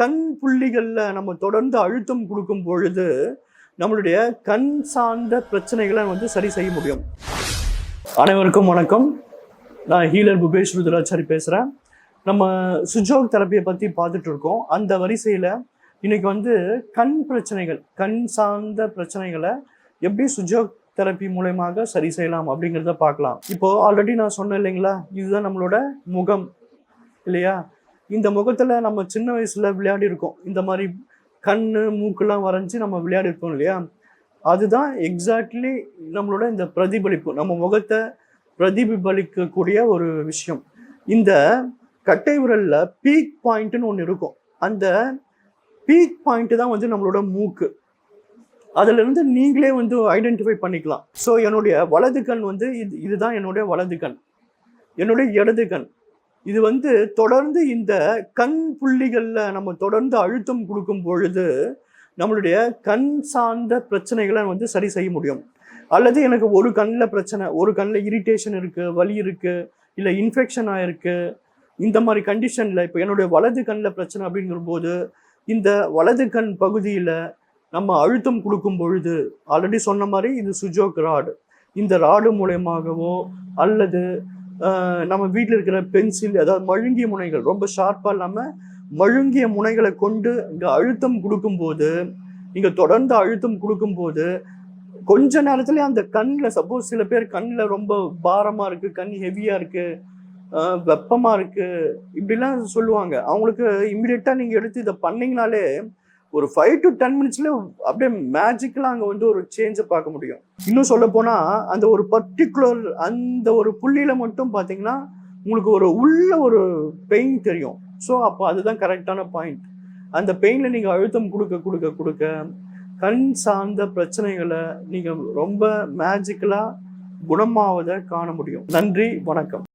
கண் புள்ளிகள்ல நம்ம தொடர்ந்து அழுத்தம் கொடுக்கும் பொழுது நம்மளுடைய கண் சார்ந்த பிரச்சனைகளை சரி செய்ய முடியும். அனைவருக்கும் வணக்கம். நான் ஹீலர் புபேஷ் ருத்ராச்சாரி பேசுகிறேன். நம்ம சுஜோக் தெரப்பியை பற்றி பார்த்துட்டு இருக்கோம். அந்த வரிசையில் இன்னைக்கு கண் பிரச்சனைகள், கண் சார்ந்த பிரச்சனைகளை எப்படி சுஜோக் தெரப்பி மூலமாக சரி செய்யலாம் அப்படிங்கிறத பார்க்கலாம். இப்போது ஆல்ரெடி நான் சொன்னேன் இல்லைங்களா, இதுதான் நம்மளோட முகம் இல்லையா? இந்த முகத்தில் நம்ம சின்ன வயசில் விளையாடி இருக்கோம். இந்த மாதிரி கண் மூக்கெல்லாம் வரைஞ்சி நம்ம விளையாடி இருக்கோம் இல்லையா? அதுதான் எக்ஸாக்ட்லி நம்மளோட இந்த பிரதிபலிப்பு, நம்ம முகத்தை பிரதிபலிக்கக்கூடிய ஒரு விஷயம். இந்த கட்டை விரலில் பீக் பாயிண்ட்டுன்னு ஒன்று இருக்கும். அந்த பீக் பாயிண்ட்டு தான் நம்மளோட மூக்கு. அதிலிருந்து நீங்களே ஐடென்டிஃபை பண்ணிக்கலாம். ஸோ என்னுடைய வலது கண் இதுதான் என்னுடைய வலது கண். என்னுடைய இடது கண் இது தொடர்ந்து இந்த கண் புள்ளிகளில் நம்ம தொடர்ந்து அழுத்தம் கொடுக்கும் பொழுது நம்மளுடைய கண் சார்ந்த பிரச்சனைகளை சரி செய்ய முடியும். அல்லது எனக்கு ஒரு கண்ணில் பிரச்சனை, ஒரு கண்ணில் இரிட்டேஷன் இருக்குது, வலி இருக்குது, இல்லை இன்ஃபெக்ஷன் ஆகிருக்கு, இந்த மாதிரி கண்டிஷனில் இப்போ என்னுடைய வலது கண்ணில் பிரச்சனை அப்படிங்கும்போது இந்த வலது கண் பகுதியில் நம்ம அழுத்தம் கொடுக்கும் பொழுது ஆல்ரெடி சொன்ன மாதிரி இது சுஜோக் ராடு. இந்த ராடு மூலயமாகவோ அல்லது நம்ம வீட்டில் இருக்கிற பென்சில், அதாவது மழுங்கிய முனைகள், ரொம்ப ஷார்ப்பாக இல்லாமல் மழுங்கிய முனைகளை கொண்டு இங்கே அழுத்தம் கொடுக்கும்போது, இங்கே தொடர்ந்து அழுத்தம் கொடுக்கும்போது கொஞ்ச நேரத்துலேயே அந்த கண்ணில், சப்போஸ் சில பேர் கண்ணில் ரொம்ப பாரமாக இருக்குது, கண் ஹெவியாக இருக்குது, வெப்பமாக இருக்குது, இப்படிலாம் சொல்லுவாங்க. அவங்களுக்கு இம்மிடியட்டாக நீங்கள் எடுத்து இதை பண்ணிங்கனாலே ஒரு 5 to 10 minutes அப்படியே மேஜிக்கலாக அங்கே ஒரு சேஞ்சை பார்க்க முடியும். இன்னும் சொல்ல போனால் அந்த ஒரு பர்டிகுலர் அந்த ஒரு புள்ளியில் மட்டும் பார்த்தீங்கன்னா உங்களுக்கு உள்ள ஒரு பெயின் தெரியும். ஸோ அப்போ அதுதான் கரெக்டான பாயிண்ட். அந்த பெயினில் நீங்கள் அழுத்தம் கொடுக்க கண் சார்ந்த பிரச்சனைகளை நீங்கள் ரொம்ப மேஜிக்கலாக குணமாவதை காண முடியும். நன்றி, வணக்கம்.